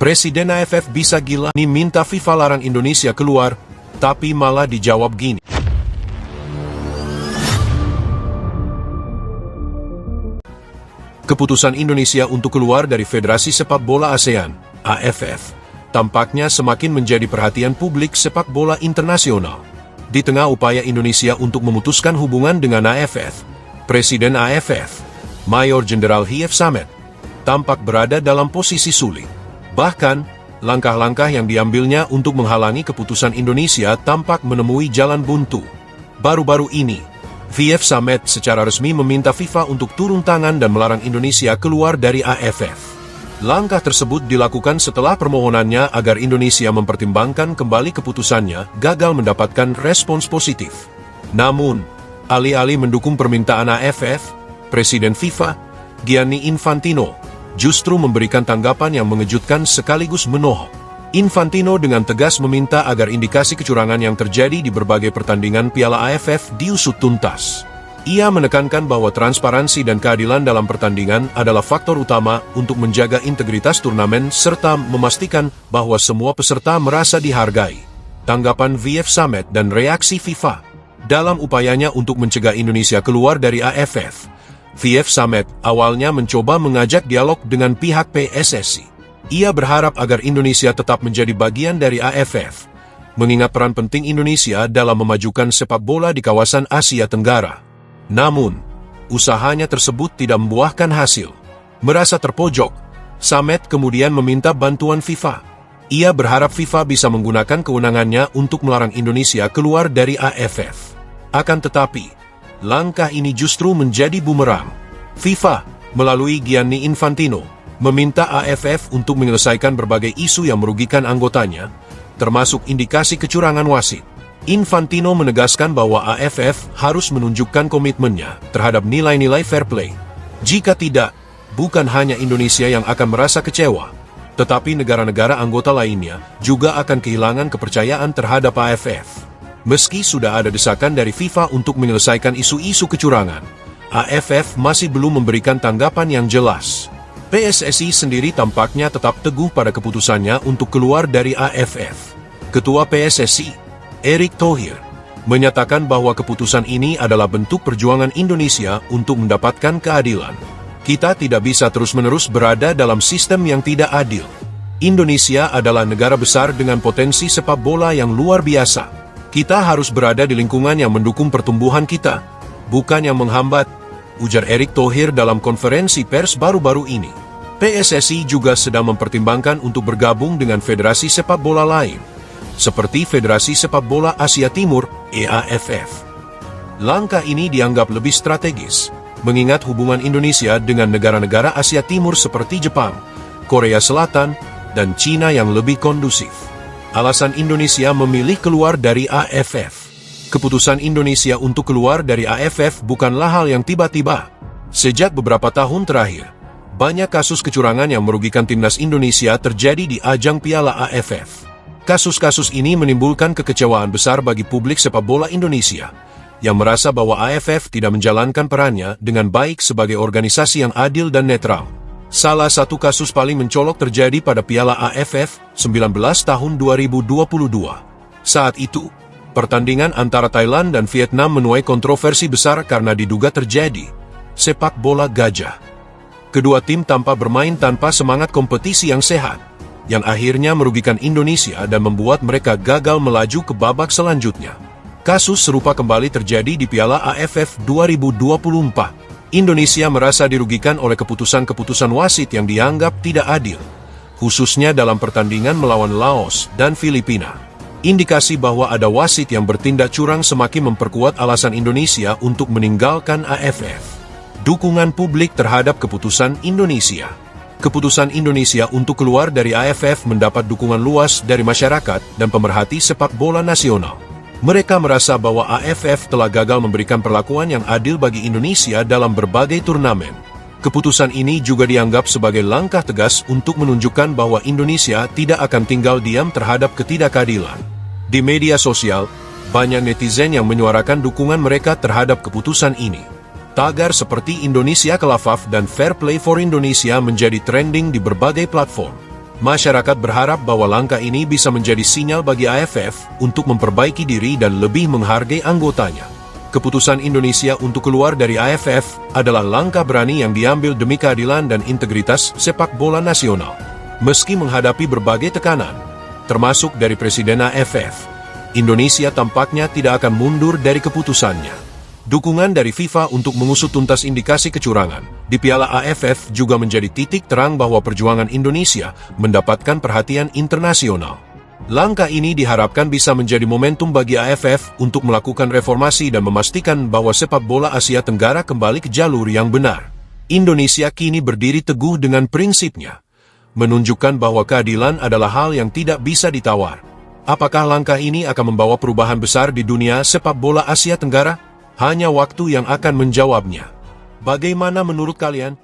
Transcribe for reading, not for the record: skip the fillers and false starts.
Presiden AFF bisa gila nih minta FIFA larang Indonesia keluar, tapi malah dijawab gini. Keputusan Indonesia untuk keluar dari Federasi Sepak Bola ASEAN, AFF, tampaknya semakin menjadi perhatian publik sepak bola internasional. Di tengah upaya Indonesia untuk memutuskan hubungan dengan AFF, Presiden AFF, Mayor Jenderal Hief Samet, tampak berada dalam posisi sulit. Bahkan, langkah-langkah yang diambilnya untuk menghalangi keputusan Indonesia tampak menemui jalan buntu. Baru-baru ini, Hief Samet secara resmi meminta FIFA untuk turun tangan dan melarang Indonesia keluar dari AFF. Langkah tersebut dilakukan setelah permohonannya agar Indonesia mempertimbangkan kembali keputusannya gagal mendapatkan respons positif. Namun, alih-alih mendukung permintaan AFF, Presiden FIFA, Gianni Infantino, justru memberikan tanggapan yang mengejutkan sekaligus menohok. Infantino dengan tegas meminta agar indikasi kecurangan yang terjadi di berbagai pertandingan Piala AFF diusut tuntas. Ia menekankan bahwa transparansi dan keadilan dalam pertandingan adalah faktor utama untuk menjaga integritas turnamen serta memastikan bahwa semua peserta merasa dihargai. Tanggapan Hief Samet dan reaksi FIFA dalam upayanya untuk mencegah Indonesia keluar dari AFF. Hief Samet awalnya mencoba mengajak dialog dengan pihak PSSI. Ia berharap agar Indonesia tetap menjadi bagian dari AFF, mengingat peran penting Indonesia dalam memajukan sepak bola di kawasan Asia Tenggara. Namun, usahanya tersebut tidak membuahkan hasil. Merasa terpojok, Samet kemudian meminta bantuan FIFA. Ia berharap FIFA bisa menggunakan kewenangannya untuk melarang Indonesia keluar dari AFF. Akan tetapi, langkah ini justru menjadi bumerang. FIFA, melalui Gianni Infantino, meminta AFF untuk menyelesaikan berbagai isu yang merugikan anggotanya, termasuk indikasi kecurangan wasit. Infantino menegaskan bahwa AFF harus menunjukkan komitmennya terhadap nilai-nilai fair play. Jika tidak, bukan hanya Indonesia yang akan merasa kecewa, tetapi negara-negara anggota lainnya juga akan kehilangan kepercayaan terhadap AFF. Meski sudah ada desakan dari FIFA untuk menyelesaikan isu-isu kecurangan, AFF masih belum memberikan tanggapan yang jelas. PSSI sendiri tampaknya tetap teguh pada keputusannya untuk keluar dari AFF. Ketua PSSI, Erick Thohir, menyatakan bahwa keputusan ini adalah bentuk perjuangan Indonesia untuk mendapatkan keadilan. Kita tidak bisa terus-menerus berada dalam sistem yang tidak adil. Indonesia adalah negara besar dengan potensi sepak bola yang luar biasa. Kita harus berada di lingkungan yang mendukung pertumbuhan kita, bukan yang menghambat, ujar Erick Thohir dalam konferensi pers baru-baru ini. PSSI juga sedang mempertimbangkan untuk bergabung dengan federasi sepak bola lain, seperti Federasi Sepak Bola Asia Timur, EAFF. Langkah ini dianggap lebih strategis, mengingat hubungan Indonesia dengan negara-negara Asia Timur seperti Jepang, Korea Selatan, dan Cina yang lebih kondusif. Alasan Indonesia memilih keluar dari AFF. Keputusan Indonesia untuk keluar dari AFF bukanlah hal yang tiba-tiba. Sejak beberapa tahun terakhir, banyak kasus kecurangan yang merugikan timnas Indonesia terjadi di ajang Piala AFF. Kasus-kasus ini menimbulkan kekecewaan besar bagi publik sepak bola Indonesia, yang merasa bahwa AFF tidak menjalankan perannya dengan baik sebagai organisasi yang adil dan netral. Salah satu kasus paling mencolok terjadi pada Piala AFF 19 tahun 2022. Saat itu, pertandingan antara Thailand dan Vietnam menuai kontroversi besar karena diduga terjadi sepak bola gajah. Kedua tim tampak bermain tanpa semangat kompetisi yang sehat, yang akhirnya merugikan Indonesia dan membuat mereka gagal melaju ke babak selanjutnya. Kasus serupa kembali terjadi di Piala AFF 2024. Indonesia merasa dirugikan oleh keputusan-keputusan wasit yang dianggap tidak adil, khususnya dalam pertandingan melawan Laos dan Filipina. Indikasi bahwa ada wasit yang bertindak curang semakin memperkuat alasan Indonesia untuk meninggalkan AFF. Dukungan publik terhadap keputusan Indonesia. Keputusan Indonesia untuk keluar dari AFF mendapat dukungan luas dari masyarakat dan pemerhati sepak bola nasional. Mereka merasa bahwa AFF telah gagal memberikan perlakuan yang adil bagi Indonesia dalam berbagai turnamen. Keputusan ini juga dianggap sebagai langkah tegas untuk menunjukkan bahwa Indonesia tidak akan tinggal diam terhadap ketidakadilan. Di media sosial, banyak netizen yang menyuarakan dukungan mereka terhadap keputusan ini. Tagar seperti Indonesia Kelafaf dan Fair Play for Indonesia menjadi trending di berbagai platform. Masyarakat berharap bahwa langkah ini bisa menjadi sinyal bagi AFF untuk memperbaiki diri dan lebih menghargai anggotanya. Keputusan Indonesia untuk keluar dari AFF adalah langkah berani yang diambil demi keadilan dan integritas sepak bola nasional. Meski menghadapi berbagai tekanan, termasuk dari Presiden AFF, Indonesia tampaknya tidak akan mundur dari keputusannya. Dukungan dari FIFA untuk mengusut tuntas indikasi kecurangan di Piala AFF juga menjadi titik terang bahwa perjuangan Indonesia mendapatkan perhatian internasional. Langkah ini diharapkan bisa menjadi momentum bagi AFF untuk melakukan reformasi dan memastikan bahwa sepak bola Asia Tenggara kembali ke jalur yang benar. Indonesia kini berdiri teguh dengan prinsipnya, menunjukkan bahwa keadilan adalah hal yang tidak bisa ditawar. Apakah langkah ini akan membawa perubahan besar di dunia sepak bola Asia Tenggara? Hanya waktu yang akan menjawabnya. Bagaimana menurut kalian?